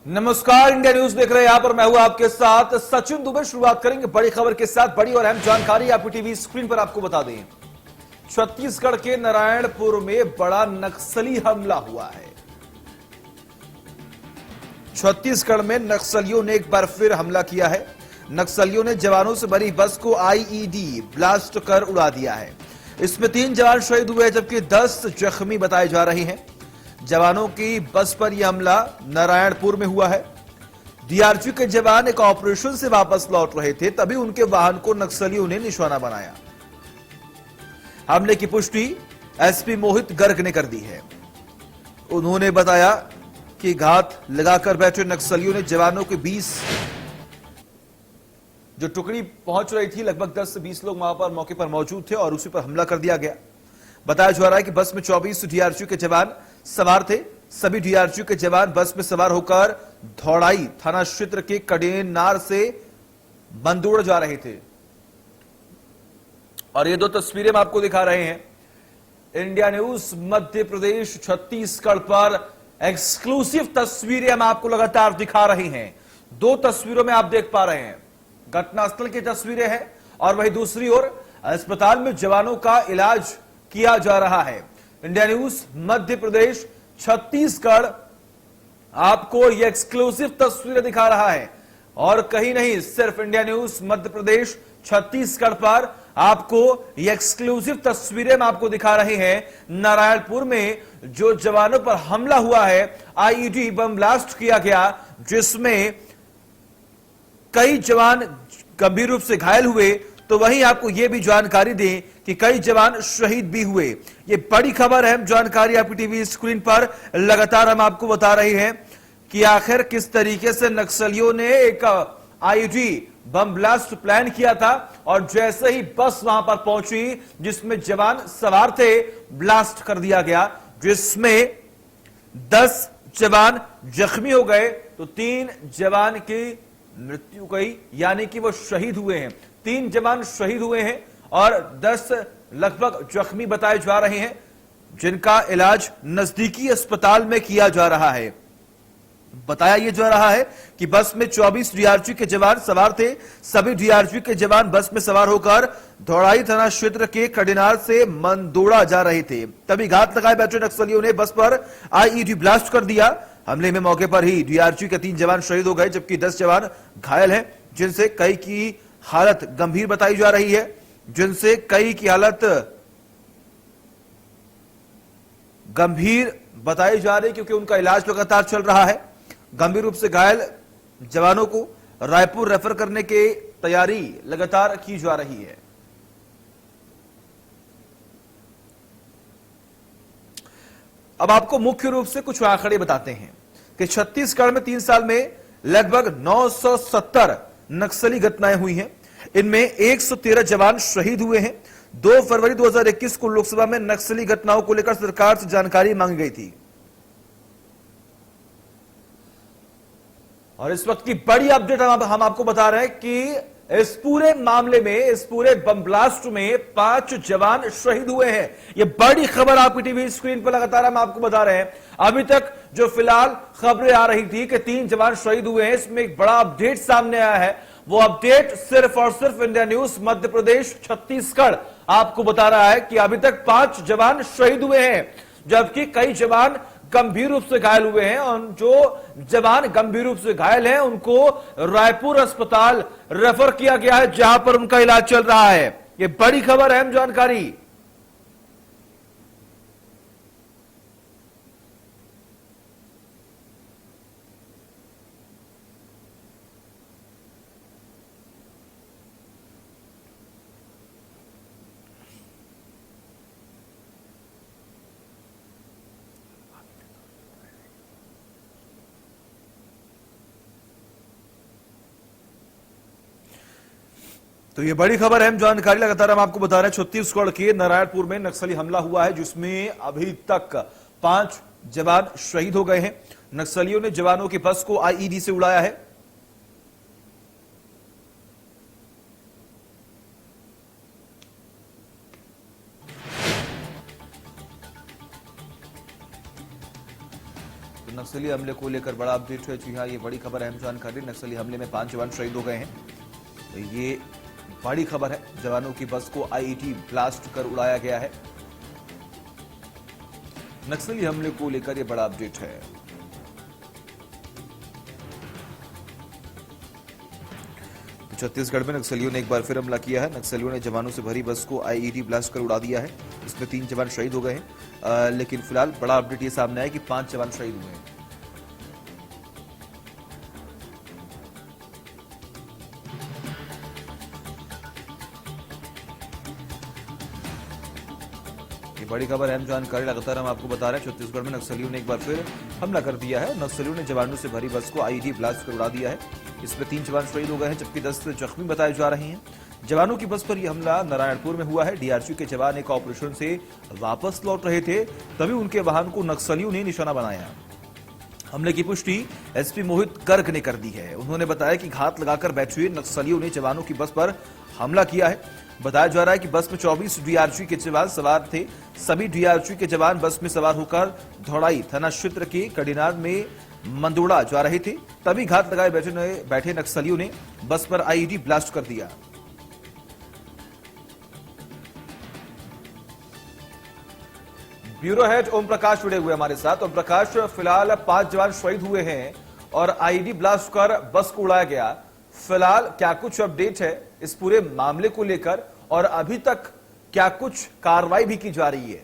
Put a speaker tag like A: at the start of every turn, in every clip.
A: नमस्कार, India news देख रहे हैं। यहां पर मैं हूं आपके साथ सचिन दुबे। शुरुआत करेंगे बड़ी खबर के साथ। बड़ी और अहम जानकारी आपकी टीवी स्क्रीन पर आपको बता दें। छत्तीसगढ़ के नारायणपुर में बड़ा नक्सली हमला हुआ है। छत्तीसगढ़ में नक्सलियों ने एक बार फिर हमला किया है। नक्सलियों ने जवानों से भरी बस को आईईडी ब्लास्ट कर उड़ा दिया है। इसमें 3 जवान शहीद हुए हैं, जबकि 10 जख्मी बताए जा रहे हैं। जवानों की बस पर यह हमला नारायणपुर में हुआ है। डीआरजी के जवान एक ऑपरेशन से वापस लौट रहे थे, तभी उनके वाहन को नक्सलियों ने निशाना बनाया। हमले की पुष्टि एसपी मोहित गर्ग ने कर दी है। उन्होंने बताया कि घात लगाकर बैठे नक्सलियों ने जवानों के 20 जो टुकड़ी पहुंच रही थी, लगभग 10 से 20 लोग वहां पर मौके पर मौजूद थे और उसी पर हमला कर दिया गया। बताया जा रहा है कि बस में 24 डीआरजी के जवान सवार थे। सभी डीआरजी के जवान बस में सवार होकर धौड़ाई थाना क्षेत्र के कडेनार से बंदूड़ जा रहे थे। और ये 2 तस्वीरें हम आपको दिखा रहे हैं। इंडिया न्यूज मध्य प्रदेश छत्तीसगढ़ पर एक्सक्लूसिव तस्वीरें हम आपको लगातार दिखा रहे हैं। 2 तस्वीरों में आप देख पा रहे हैं घटनास्थल की तस्वीरें हैं और वहीं दूसरी ओर अस्पताल में जवानों का इलाज किया जा रहा है। इंडिया न्यूज मध्य प्रदेश छत्तीसगढ़ आपको यह एक्सक्लूसिव तस्वीरें दिखा रहा है और कहीं नहीं, सिर्फ इंडिया न्यूज मध्य प्रदेश छत्तीसगढ़ पर आपको यह एक्सक्लूसिव तस्वीरें हम आपको दिखा रहे हैं। नारायणपुर में जो जवानों पर हमला हुआ है, आईईडी बम ब्लास्ट किया गया, जिसमें कई जवान गंभीर रूप से घायल हुए, तो वहीं आपको यह भी जानकारी दें कि कई जवान शहीद भी हुए। ये बड़ी खबर है, जानकारी आपकी टीवी स्क्रीन पर लगातार हम आपको बता रहे हैं कि आखिर किस तरीके से नक्सलियों ने एक आईईडी बम ब्लास्ट प्लान किया था और जैसे ही बस वहां पर पहुंची जिसमें जवान सवार थे, ब्लास्ट कर दिया गया, जिसमें 10 जवान जख्मी हो गए तो 3 जवान की मृत्यु हुई, यानी कि वो शहीद हुए हैं। 3 जवान शहीद हुए हैं और 10 लगभग जख्मी बताए जा रहे हैं, जिनका इलाज नजदीकी अस्पताल में किया जा रहा है। बताया यह जा रहा है कि बस में 24 डीआरजी के जवान सवार थे। सभी डीआरजी के जवान बस में सवार होकर धौड़ाई थाना क्षेत्र के कडेनार से मंदोड़ा जा रहे थे, तभी घात लगाए बैठे नक्सलियों ने बस पर आईईडी ब्लास्ट कर दिया। हमले में मौके पर ही डीआरजी के 3 जवान शहीद हो गए, जबकि 10 जवान घायल हैं, जिनसे कई की हालत गंभीर बताई जा रही है। क्योंकि उनका इलाज लगातार चल रहा है। गंभीर रूप से घायल जवानों को रायपुर रेफर करने की तैयारी लगातार की जा रही है। अब आपको मुख्य रूप से कुछ आंकड़े बताते हैं कि छत्तीसगढ़ में 3 साल में लगभग 970 नक्सली घटनाएं हुई हैं। इनमें 113 जवान शहीद हुए हैं। 2 फरवरी 2021 को लोकसभा में नक्सली घटनाओं को लेकर सरकार से जानकारी मांगी गई थी और इस वक्त की बड़ी अपडेट हम आपको बता रहे हैं कि इस पूरे मामले में, इस पूरे बम ब्लास्ट में 5 जवान शहीद हुए हैं। यह बड़ी खबर आपकी टीवी स्क्रीन पर लगातार हम आपको बता रहे हैं। अभी तक जो फिलहाल खबरें आ रही थी कि 3 जवान शहीद हुए हैं, इसमें एक बड़ा अपडेट सामने आया है। वो अपडेट सिर्फ और सिर्फ इंडिया न्यूज मध्य प्रदेश छत्तीसगढ़ आपको बता रहा है कि अभी तक 5 जवान शहीद हुए हैं, जबकि कई जवान गंभीर रूप से घायल हुए हैं और जो जवान गंभीर रूप से घायल हैं उनको रायपुर अस्पताल रेफर किया गया है, जहां पर उनका इलाज चल रहा है। ये बड़ी खबर, अहम जानकारी। तो ये बड़ी खबर है, जानकारी लगातार हम आपको बता रहे हैं। छत्तीसगढ़ के नारायणपुर में नक्सली हमला हुआ है, जिसमें अभी तक 5 जवान शहीद हो गए हैं। नक्सलियों ने जवानों की बस को आईईडी से उड़ाया है। नक्सली नक्सली हमले को लेकर बड़ा अपडेट है। जी हाँ, ये बड़ी खबर, अहम जानकारी। नक्सली हमले में 5 जवान शहीद हो गए हैं। ये बड़ी खबर है। जवानों की बस को आईईडी ब्लास्ट कर उड़ाया गया है। नक्सली हमले को लेकर यह बड़ा अपडेट है। छत्तीसगढ़ में नक्सलियों ने एक बार फिर हमला किया है। नक्सलियों ने जवानों से भरी बस को आईईडी ब्लास्ट कर उड़ा दिया है। इसमें 3 जवान शहीद हो गए हैं। लेकिन फिलहाल बड़ा अपडेट ये सामने आया कि 5 जवान शहीद हुए हैं। ये बड़ी खबर, अहम जानकारी लगातार हम आपको बता रहे हैं। छत्तीसगढ़ में नक्सलियों ने एक बार फिर हमला कर दिया है। नक्सलियों ने जवानों से भरी बस को आईईडी ब्लास्ट कर उड़ा दिया है। इसमें 3 जवान शहीद हो गए हैं, जबकि 10 जख्मी बताए जा रहे हैं। जवानों की बस पर यह हमला नारायणपुर में हुआ है। डीआरजी के जवान एक ऑपरेशन से वापस लौट रहे थे, तभी उनके वाहन को नक्सलियों ने निशाना बनाया। हमले की पुष्टि एसपी मोहित गर्ग ने कर दी है। उन्होंने बताया कि घात लगाकर बैठे नक्सलियों ने जवानों की बस पर हमला किया है। बताया जा रहा है कि बस में 24 डीआरजी के जवान सवार थे। सभी डीआरजी के जवान बस में सवार होकर धौड़ाई थाना क्षेत्र के कड़ीनार में मंदोड़ा जा रहे थे, तभी घात लगाए बैठे नक्सलियों ने बस पर आईईडी ब्लास्ट कर दिया। ब्यूरो हेड ओम प्रकाश जुड़े हुए हमारे साथ। ओम प्रकाश, फिलहाल 5 जवान शहीद हुए हैं और आईईडी ब्लास्ट कर बस को उड़ाया गया। फिलहाल क्या कुछ अपडेट है इस पूरे मामले को लेकर, और अभी तक क्या कुछ कार्रवाई भी की जा रही है?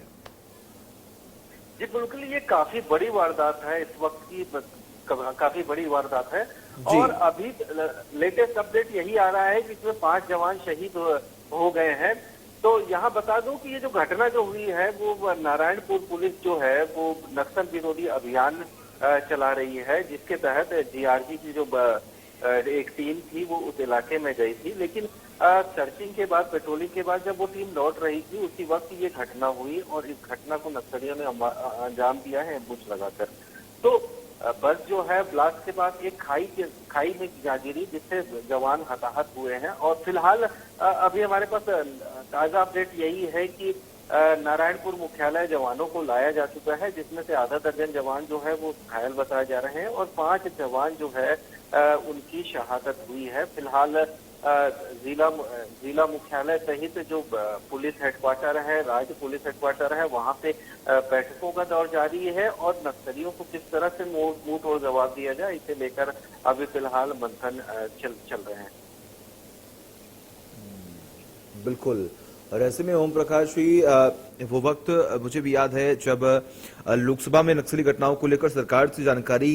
B: जी बिल्कुल, ये काफी बड़ी वारदात है। इस वक्त की काफी बड़ी वारदात है और अभी लेटेस्ट अपडेट यही आ रहा है कि इसमें 5 जवान शहीद हो गए हैं। तो यहाँ बता दूं कि ये जो घटना जो हुई है वो नारायणपुर पुलिस जो है वो नक्सल विरोधी अभियान चला रही है, जिसके तहत डीआरजी की जो एक टीम थी वो उस इलाके में गई थी। लेकिन सर्चिंग के बाद, पेट्रोलिंग के बाद जब वो टीम लौट रही थी, उसी वक्त ये घटना हुई और इस घटना को नक्सलियों ने अंजाम दिया है एम्बुश लगाकर। तो बस जो है ब्लास्ट के बाद एक खाई में जा गिरी, जिससे जवान हताहत हुए हैं। और फिलहाल अभी हमारे पास ताजा अपडेट यही है कि नारायणपुर मुख्यालय जवानों को लाया जा चुका है, जिसमें से आधा दर्जन जवान जो है वो घायल बताए जा रहे हैं और 5 जवान जो है उनकी शहादत हुई है। फिलहाल जिला मुख्यालय सहित जो पुलिस हेडक्वार्टर है, राज्य पुलिस हेडक्वार्टर है, वहां पे बैठकों का दौर जारी है और नक्सलियों को किस तरह से मुंह तोड़ जवाब दिया जाए, इसे लेकर अभी फिलहाल मंथन चल रहे हैं।
A: बिल्कुल, और ऐसे में ओम प्रकाश जी, वो वक्त मुझे भी याद है जब लोकसभा में नक्सली घटनाओं को लेकर सरकार से जानकारी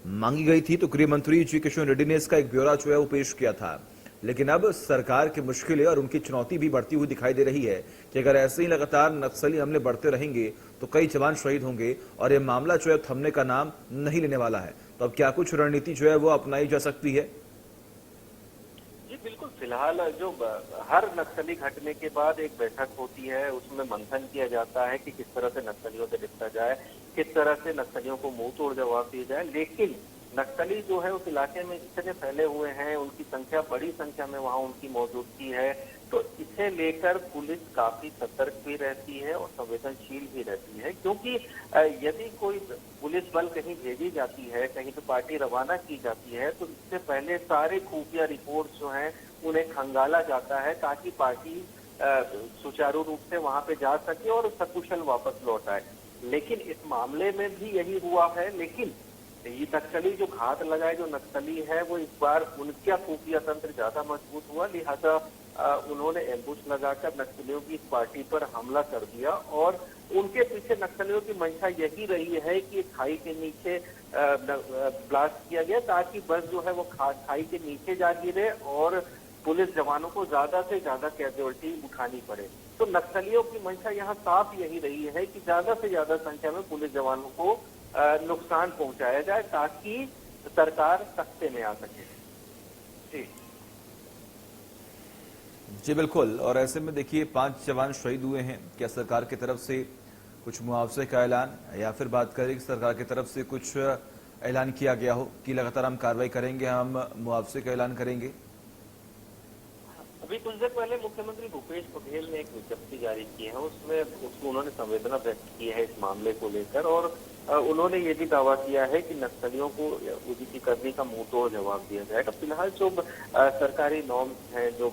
A: मांगी गई थी, तो गृह मंत्री जी किशन रेड्डी ने इसका एक ब्यौरा जो है वो पेश किया था। लेकिन अब सरकार की मुश्किलें और उनकी चुनौती भी बढ़ती हुई दिखाई दे रही है कि अगर ऐसे ही लगातार नक्सली हमले बढ़ते रहेंगे तो कई जवान शहीद होंगे और ये मामला जो है थमने का नाम नहीं लेने वाला है। तो अब क्या कुछ रणनीति जो है वो अपनाई जा सकती है?
B: जी बिल्कुल, फिलहाल जो हर नक्सली घटने के बाद एक बैठक होती है, उसमें मंथन किया जाता है कि किस तरह से नक्सलियों से निपटा जाए, किस तरह से नक्सलियों को मुंह तोड़ जवाब दिया जाए। लेकिन नक्सली जो है उस इलाके में इतने फैले हुए हैं, उनकी संख्या, बड़ी संख्या में वहां उनकी मौजूदगी है, तो इसे लेकर पुलिस काफी सतर्क भी रहती है और संवेदनशील भी रहती है। क्योंकि यदि कोई पुलिस बल कहीं भेजी जाती है, कहीं पे पार्टी रवाना की जाती है, तो इससे पहले सारे खुफिया रिपोर्ट जो हैं उन्हें खंगाला जाता है, ताकि पार्टी सुचारू रूप से वहां पे जा सके और सकुशल वापस लौट आए। लेकिन इस मामले में भी यही हुआ है। लेकिन ये नक्सली जो घात लगाए, जो नक्सली है, वो इस बार उनका खुफिया तंत्र ज्यादा मजबूत हुआ, लिहाजा उन्होंने एम्बुश लगाकर नक्सलियों की इस पार्टी पर हमला कर दिया। और उनके पीछे नक्सलियों की मंशा यही रही है कि खाई के नीचे ब्लास्ट किया गया, ताकि बस जो है वो खाई के नीचे जा गिरे और पुलिस जवानों को ज्यादा से ज्यादा कैजुअल्टी उठानी पड़े। तो नक्सलियों की मंशा यहाँ साफ यही रही है कि ज्यादा से ज्यादा संख्या में पुलिस जवानों को नुकसान पहुंचाया जाए, ताकि सरकार सख्ते में आ सके।
A: जी बिल्कुल, और ऐसे में देखिए 5 जवान शहीद हुए हैं। क्या सरकार की तरफ से कुछ मुआवजे का ऐलान, या फिर बात करें कि सरकार की तरफ से कुछ ऐलान किया गया हो कि लगातार हम कार्रवाई करेंगे, हम मुआवजे का ऐलान करेंगे?
B: अभी कुछ देर पहले मुख्यमंत्री भूपेश बघेल ने एक विज्ञप्ति जारी की है, उसमें उन्होंने संवेदना व्यक्त की है इस मामले को लेकर। और उन्होंने ये भी दावा किया है कि नक्सलियों को उनकी करनी का मुंह तोड़ जवाब दिया जाएगा। फिलहाल जो सरकारी नॉर्म्स हैं, जो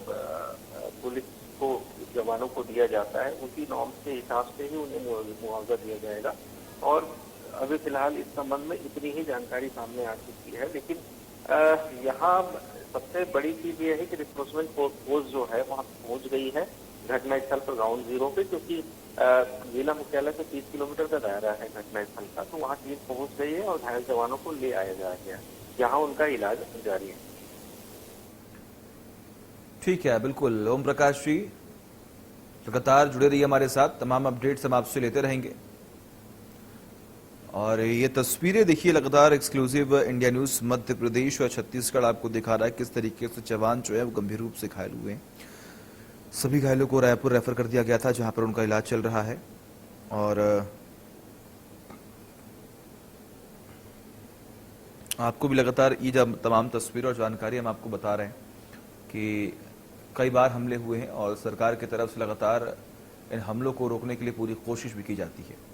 B: पुलिस को जवानों को दिया जाता है, उसी नॉर्म्स के हिसाब से ही उन्हें मुआवजा दिया जाएगा। और अभी फिलहाल इस संबंध में इतनी ही जानकारी सामने आ चुकी है। लेकिन यहाँ सबसे बड़ी चीज ये है कि रिक्रूटमेंट फोर्स जो है वहाँ पहुंच गई है घटनास्थल पर ग्राउंड जीरो पे, क्योंकि जिला मुख्यालय से 30 किलोमीटर का दायरा है घटनास्थल का। तो वहाँ टीम पहुंच गई है और घायल जवानों को ले आया जा गया है, जहाँ उनका इलाज जारी है।
A: ठीक है, बिल्कुल। ओम प्रकाश जी लगातार जुड़े रहिए हमारे साथ, तमाम अपडेट्स हम आपसे लेते रहेंगे। और ये तस्वीरें देखिए, लगातार exclusive India news Madhya Pradesh और छत्तीसगढ़ आपको दिखा रहा है किस तरीके से जवान जो है वो गंभीर रूप से घायल हुए हैं। सभी घायलों को रायपुर रेफर कर दिया गया था, जहां पर उनका इलाज चल रहा है। और आपको भी लगातार ये जब तमाम तस्वीरें और जानकारी हम आपको बता रहे हैं कि कई बार हमले हुए हैं और सरकार की तरफ से लगातार इन हमलों को रोकने के लिए पूरी कोशिश भी की जाती है।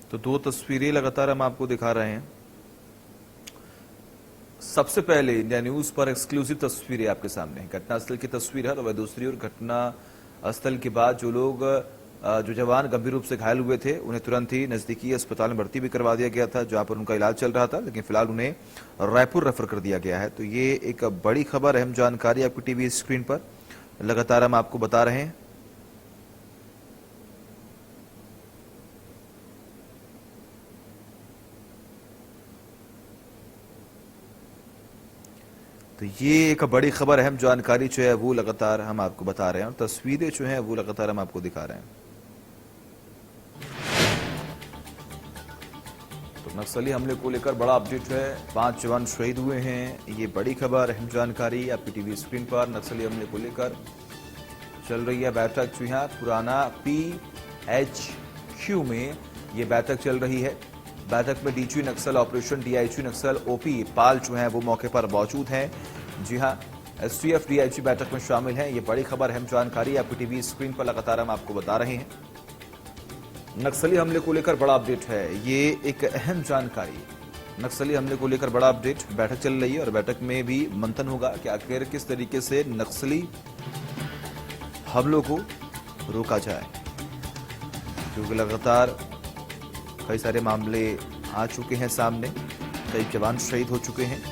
A: तो दो तस्वीरें लगातार हम आपको दिखा रहे हैं। सबसे पहले इंडिया न्यूज पर एक्सक्लूसिव तस्वीरें आपके सामने हैं, घटनास्थल की तस्वीर है। और वह दूसरी ओर घटना स्थल के बाद जो जवान गंभीर रूप से घायल हुए थे, उन्हें तुरंत ही नजदीकी अस्पताल में भर्ती भी करवा दिया गया था, जहां पर उनका इलाज चल रहा था। लेकिन फिलहाल उन्हें रायपुर रेफर कर दिया गया है। तो ये एक बड़ी खबर, अहम जानकारी आपकी टीवी स्क्रीन पर लगातार हम आपको बता रहे हैं। तो ये एक बड़ी खबर, अहम जानकारी जो है वो लगातार हम आपको बता रहे हैं, और तस्वीरें जो हैं वो लगातार हम आपको दिखा रहे हैं। तो नक्सली हमले को लेकर बड़ा अपडेट है, 5 जवान शहीद हुए हैं। ये बड़ी खबर, अहम जानकारी आपकी टीवी स्क्रीन पर। नक्सली हमले को लेकर चल रही है बैठक। जी हाँ, पुराना PHQ में ये बैठक चल रही है। बैठक में डीजी नक्सल ऑपरेशन, डीआईजी नक्सल OP पाल जो है वो मौके पर मौजूद हैं। जी हां, STF DIG बैठक में शामिल हैं। ये बड़ी खबर, अहम जानकारी आपकी टीवी स्क्रीन पर लगातार हम आपको बता रहे हैं। नक्सली हमले को लेकर बड़ा अपडेट है, ये एक अहम जानकारी। नक्सली हमले को लेकर बड़ा अपडेट, बैठक चल रही है और बैठक में भी मंथन होगा कि आखिर किस तरीके से नक्सली हमलों को रोका जाए, क्योंकि लगातार कई सारे मामले आ चुके हैं सामने, कई जवान शहीद हो चुके हैं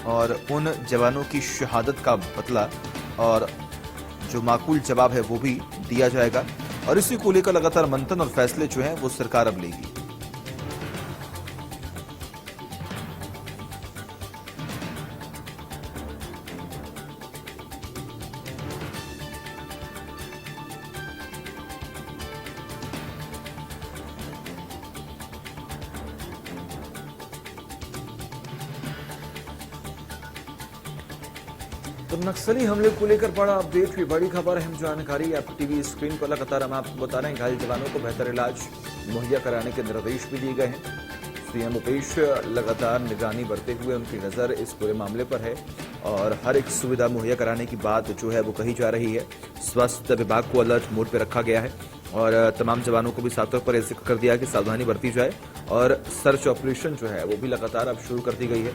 A: और उन जवानों की शहादत का बदला और जो माकूल जवाब है वो भी दिया जाएगा। और इसी को लेकर लगातार मंथन और फैसले जो हैं वो सरकार अब लेगी। तो नक्सली हमले को लेकर बड़ा अपडेट हुई, बड़ी खबर, अहम जानकारी आपकी टीवी स्क्रीन पर लगातार हम आपको बता रहे हैं। घायल जवानों को बेहतर इलाज मुहैया कराने के निर्देश भी दिए गए हैं। सीएम भूपेश लगातार निगरानी बरते हुए उनकी नजर इस पूरे मामले पर है और हर एक सुविधा मुहैया कराने की बात जो है वो कही जा रही है। स्वास्थ्य विभाग को अलर्ट मोड पर रखा गया है और तमाम जवानों को भी सातों पर जिक्र कर दिया कि सावधानी बरती जाए। और सर्च ऑपरेशन जो है वो भी लगातार अब शुरू कर दी गई है।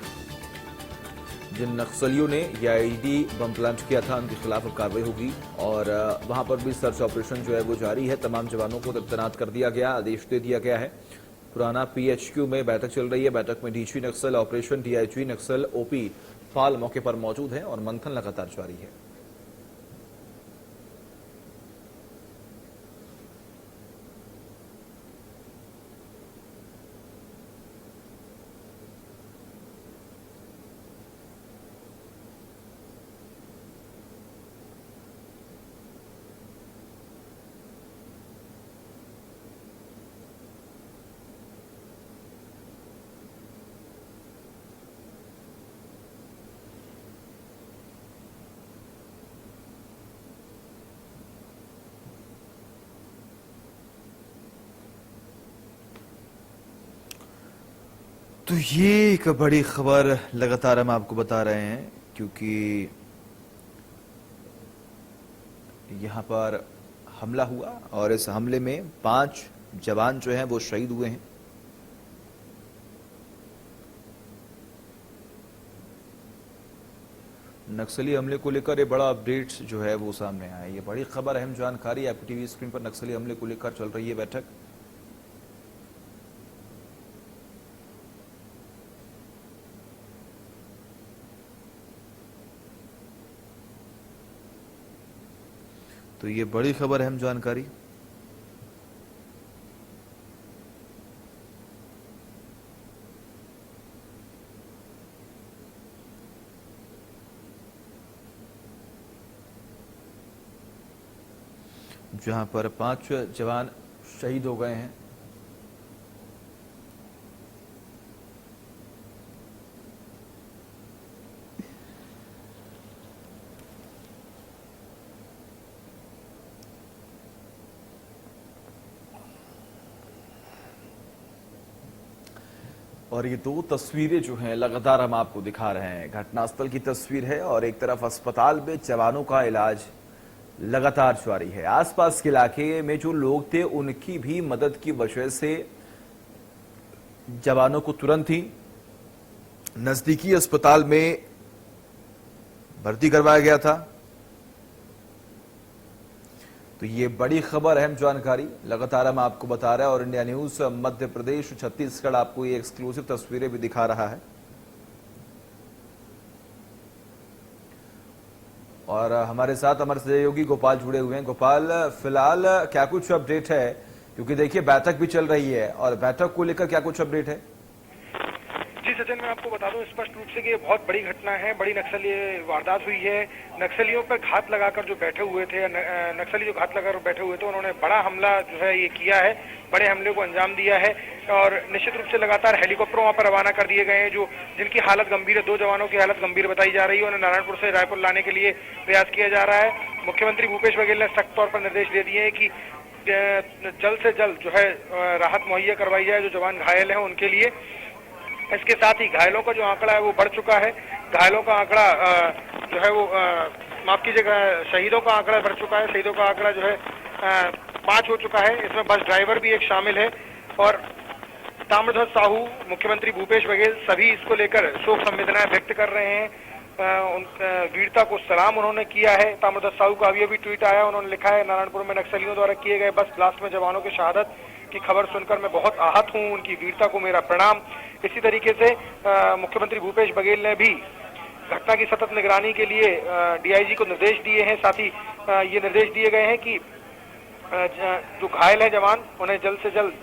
A: जिन नक्सलियों ने ये आईडी बम प्लांट किया था उनके खिलाफ अब कार्रवाई होगी और वहां पर भी सर्च ऑपरेशन जो है वो जारी है। तमाम जवानों को तैनात कर दिया गया, आदेश दे दिया गया है। पुराना PHQ में बैठक चल रही है। बैठक में डीजी नक्सल ऑपरेशन, DIG नक्सल OP पाल मौके पर मौजूद है और मंथन लगातार जारी है। तो ये एक बड़ी खबर लगातार हम आपको बता रहे हैं, क्योंकि यहां पर हमला हुआ और इस हमले में 5 जवान जो हैं वो शहीद हुए हैं। नक्सली हमले को लेकर ये बड़ा अपडेट जो है वो सामने आया है। ये बड़ी खबर, अहम जानकारी आपकी टीवी स्क्रीन पर। नक्सली हमले को लेकर चल रही है बैठक। तो ये बड़ी खबर, अहम जानकारी। जहां पर 5 जवान शहीद हो गए हैं। और ये 2 तस्वीरें जो हैं लगातार हम आपको दिखा रहे हैं। घटनास्थल की तस्वीर है और एक तरफ अस्पताल में जवानों का इलाज लगातार जारी है। आसपास के इलाके में जो लोग थे उनकी भी मदद की वजह से जवानों को तुरंत ही नजदीकी अस्पताल में भर्ती करवाया गया था। तो ये बड़ी खबर, अहम जानकारी लगातार हम आपको बता रहे हैं। और इंडिया न्यूज मध्य प्रदेश छत्तीसगढ़ आपको ये एक्सक्लूसिव तस्वीरें भी दिखा रहा है। और हमारे साथ हमारे सहयोगी गोपाल जुड़े हुए हैं। गोपाल, फिलहाल क्या कुछ अपडेट है, क्योंकि देखिए बैठक भी चल रही है और बैठक को लेकर क्या कुछ अपडेट है?
C: जी सचिन, मैं आपको बता दूं स्पष्ट रूप से कि ये बहुत बड़ी घटना है। बड़ी नक्सली वारदात हुई है। नक्सलियों पर घात लगाकर जो बैठे हुए थे, नक्सली जो घात लगाकर बैठे हुए थे, उन्होंने बड़ा हमला जो है ये किया है, बड़े हमले को अंजाम दिया है। और निश्चित रूप से लगातार हेलीकॉप्टर वहां पर रवाना कर दिए गए हैं, जो जिनकी हालत गंभीर है। 2 जवानों की हालत गंभीर बताई जा रही है। उन्हें नारायणपुर से रायपुर लाने के लिए प्रयास किया जा रहा है। मुख्यमंत्री भूपेश बघेल ने सख्त तौर पर निर्देश दे दिए हैं कि जल्द से जल्द जो है राहत मुहैया करवाई जाए जो जवान घायल हैं उनके लिए। इसके साथ ही घायलों का जो आंकड़ा है वो बढ़ चुका है। घायलों का आंकड़ा जो है वो माफ कीजिएगा, शहीदों का आंकड़ा बढ़ चुका है। शहीदों का आंकड़ा जो है 5 हो चुका है। इसमें बस ड्राइवर भी एक शामिल है। और ताम्रध्वज साहू, मुख्यमंत्री भूपेश बघेल सभी इसको लेकर शोक संवेदनाएं व्यक्त कर रहे हैं। वीरता को सलाम उन्होंने किया है। ताम्रध्वज साहू का अभी ट्वीट आया, उन्होंने लिखा है, नारायणपुर में नक्सलियों द्वारा किए गए बस ब्लास्ट में जवानों की शहादत की खबर सुनकर मैं बहुत आहत हूं। उनकी वीरता को मेरा प्रणाम। इसी तरीके से मुख्यमंत्री भूपेश बघेल ने भी घटना की सतत निगरानी के लिए डीआईजी को निर्देश दिए हैं। साथ ही ये निर्देश दिए गए हैं कि जो घायल है जवान, उन्हें जल्द से जल्द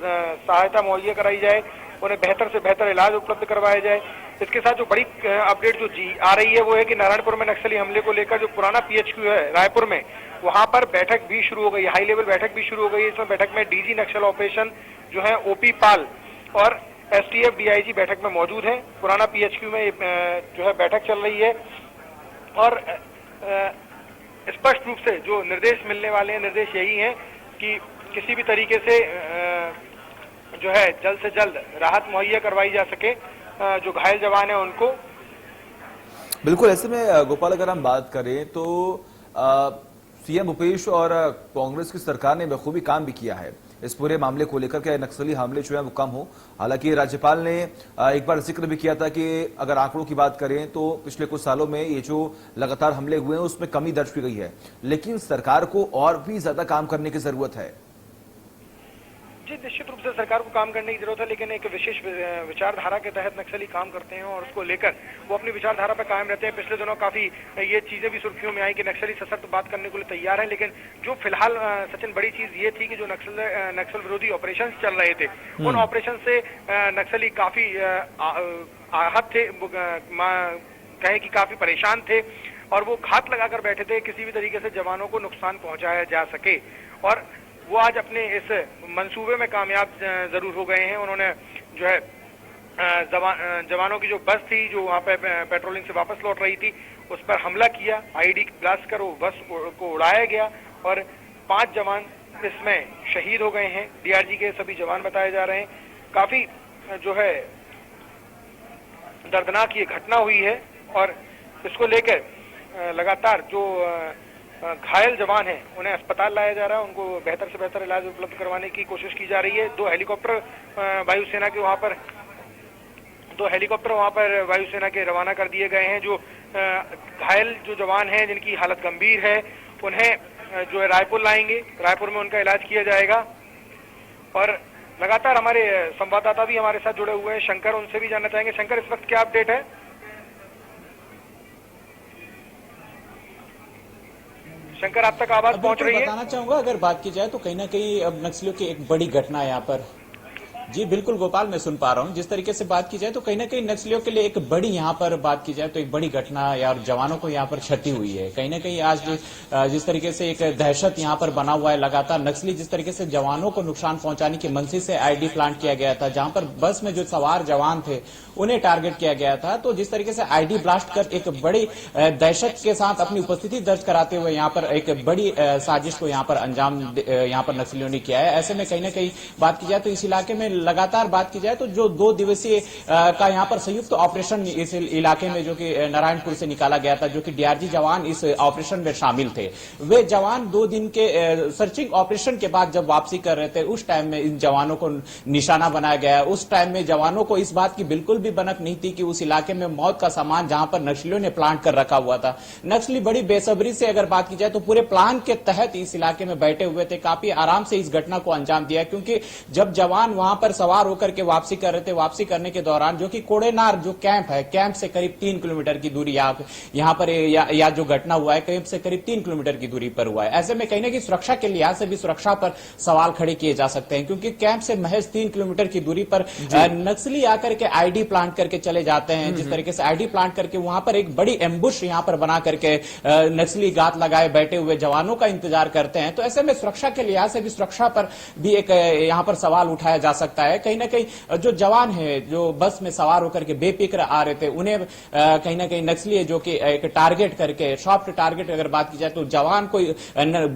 C: सहायता मुहैया कराई जाए, उन्हें बेहतर से बेहतर इलाज उपलब्ध करवाया जाए। इसके साथ जो बड़ी अपडेट जो आ रही है वो है कि नारायणपुर में नक्सली हमले को लेकर जो पुराना पीएचक्यू है रायपुर में, वहां पर बैठक भी शुरू हो गई, हाई लेवल बैठक भी शुरू हो गई। इसमें बैठक में डीजी नक्सल ऑपरेशन जो है ओपी पाल और एसटीएफ डीआईजी बैठक में मौजूद हैं। पुराना पीएचक्यू में जो है बैठक चल रही है। और स्पष्ट रूप से जो निर्देश मिलने वाले हैं, निर्देश यही हैं कि किसी भी तरीके से जो है जल्द से जल्द राहत मुहैया करवाई जा सके जो घायल जवान है उनको।
A: बिल्कुल। ऐसे में गोपाल, अगर हम बात करें तो सीएम भूपेश और कांग्रेस की सरकार ने बखूबी काम भी किया है इस पूरे मामले को लेकर के नक्सली हमले जो है वो कम हो। हालांकि राज्यपाल ने एक बार जिक्र भी किया था कि अगर आंकड़ों की बात करें तो पिछले कुछ सालों में ये जो लगातार हमले हुए हैं उसमें कमी दर्ज की गई है, लेकिन सरकार को और भी ज्यादा काम करने की जरूरत है।
C: जी, निश्चित रूप से सरकार को काम करने की जरूरत है, लेकिन एक विशेष विचारधारा के तहत नक्सली काम करते हैं और उसको लेकर वो अपनी विचारधारा पर कायम रहते हैं। पिछले दिनों काफी ये चीजें भी सुर्खियों में आई कि नक्सली सशक्त बात करने को लिए तैयार है, लेकिन जो फिलहाल सचिन बड़ी चीज ये थी कि जो नक्सल विरोधी ऑपरेशन चल रहे थे, उन ऑपरेशन से नक्सली काफी आहत थे, कहें कि काफी परेशान थे और वो घात लगाकर बैठे थे किसी भी तरीके से जवानों को नुकसान पहुंचाया जा सके। और वो आज अपने इस मंसूबे में कामयाब जरूर हो गए हैं। उन्होंने जो है जवानों की जो बस थी जो वहां पे पेट्रोलिंग से वापस लौट रही थी उस पर हमला किया, आईडी ब्लास्ट कर वो बस को उड़ाया गया और 5 जवान इसमें शहीद हो गए हैं। डीआरजी के सभी जवान बताए जा रहे हैं। काफी जो है दर्दनाक ये घटना हुई है और इसको लेकर लगातार जो घायल जवान हैं उन्हें अस्पताल लाया जा रहा है, उनको बेहतर से बेहतर इलाज उपलब्ध करवाने की कोशिश की जा रही है। 2 हेलीकॉप्टर वायुसेना के वहां पर वायुसेना के रवाना कर दिए गए हैं। जो घायल जो जवान हैं जिनकी हालत गंभीर है उन्हें जो है रायपुर लाएंगे, रायपुर में उनका इलाज किया जाएगा। और लगातार हमारे संवाददाता भी हमारे साथ जुड़े हुए हैं, शंकर, उनसे भी जानना चाहेंगे। शंकर, इस वक्त क्या अपडेट है? शंकर, आप तक आवाज पहुंच रही है?
D: बताना चाहूंगा, अगर बात की जाए तो कहीं ना कहीं अब नक्सलियों की एक बड़ी घटना है यहाँ पर। जी बिल्कुल गोपाल, मैं सुन पा रहा हूँ। जिस तरीके से बात की जाए तो कहीं ना कहीं नक्सलियों के लिए एक बड़ी यहाँ पर बात की जाए तो एक बड़ी घटना या जवानों को यहाँ पर क्षति हुई है। कहीं ना कहीं आज जिस तरीके से एक दहशत यहाँ पर बना हुआ है, लगातार नक्सली जिस तरीके से जवानों को नुकसान पहुंचाने की मनसी से आईडी प्लांट किया गया था, जहां पर बस में जो सवार जवान थे उन्हें टारगेट किया गया था। तो जिस तरीके से आईडी ब्लास्ट कर एक बड़ी दहशत के साथ अपनी उपस्थिति दर्ज कराते हुए यहाँ पर एक बड़ी साजिश को यहाँ पर अंजाम यहाँ पर नक्सलियों ने किया है। ऐसे में कहीं ना कहीं बात की जाए तो इस इलाके में लगातार बात की जाए तो जो 2 दिवसीय का यहाँ पर संयुक्त ऑपरेशन इस इलाके में जो कि नारायणपुर से निकाला गया था, जो कि डीआरजी जवान इस ऑपरेशन में शामिल थे, वे जवान 2 दिन के सर्चिंग ऑपरेशन के बाद जब वापसी कर रहे थे उस टाइम में इन जवानों को निशाना बनाया गया। उस टाइम में जवानों को इस बात की बिल्कुल भी बनक नहीं थी कि उस इलाके में मौत का सामान जहां पर नक्सलियों ने प्लांट कर रखा हुआ था। नक्सली बड़ी बेसब्री से अगर बात की जाए तो पूरे प्लान के तहत इस इलाके में बैठे हुए थे, काफी आराम से इस घटना को अंजाम दिया। क्योंकि जब जवान वहां पर सवार होकर के वापसी कर रहे थे, वापसी करने के दौरान जो कि कोड़ेनार जो कैंप है, कैंप से करीब 3 किलोमीटर की दूरी यहाँ पर या जो घटना हुआ है कैंप से करीब 3 किलोमीटर की दूरी पर हुआ है। ऐसे में कहीं ना कहीं सुरक्षा के लिहाज से भी सुरक्षा पर सवाल खड़े किए जा सकते हैं, क्योंकि कैंप से महज 3 किलोमीटर की दूरी पर नक्सली आकर के आईडी प्लांट करके चले जाते हैं। जिस तरीके से आईडी प्लांट करके वहां पर एक बड़ी एम्बुश यहाँ पर बना करके नक्सली गात लगाए बैठे हुए जवानों का इंतजार करते हैं। तो ऐसे में सुरक्षा के लिहाज से भी सुरक्षा पर भी एक यहाँ पर सवाल उठाया जा सकता है। कहीं ना कहीं जो जवान है जो बस में सवार होकर के बेफिक्र आ रहे थे, उन्हें कहीं ना कहीं नक्सली जो कि एक टारगेट करके सॉफ्ट टारगेट अगर बात की जाए तो जवान को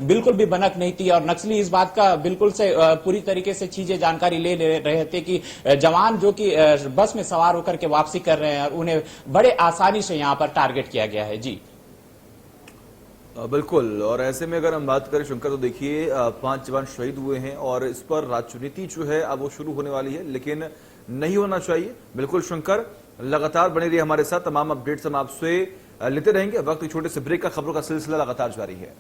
D: बिल्कुल भी बनक नहीं थी। और नक्सली इस बात का बिल्कुल से पूरी तरीके से चीजें जानकारी ले रहे थे कि जवान जो कि बस में सवार होकर के वापसी कर रहे हैं और उन्हें बड़े आसानी से यहां पर टारगेट किया गया है। जी
A: बिल्कुल। और ऐसे में अगर हम बात करें शंकर, तो देखिए 5 जवान शहीद हुए हैं और इस पर राजनीति जो है अब वो शुरू होने वाली है, लेकिन नहीं होना चाहिए। बिल्कुल शंकर, लगातार बने रहिए हमारे साथ, तमाम अपडेट्स हम आपसे लेते रहेंगे। वक्त छोटे से ब्रेक का, खबरों का सिलसिला लगातार जारी है।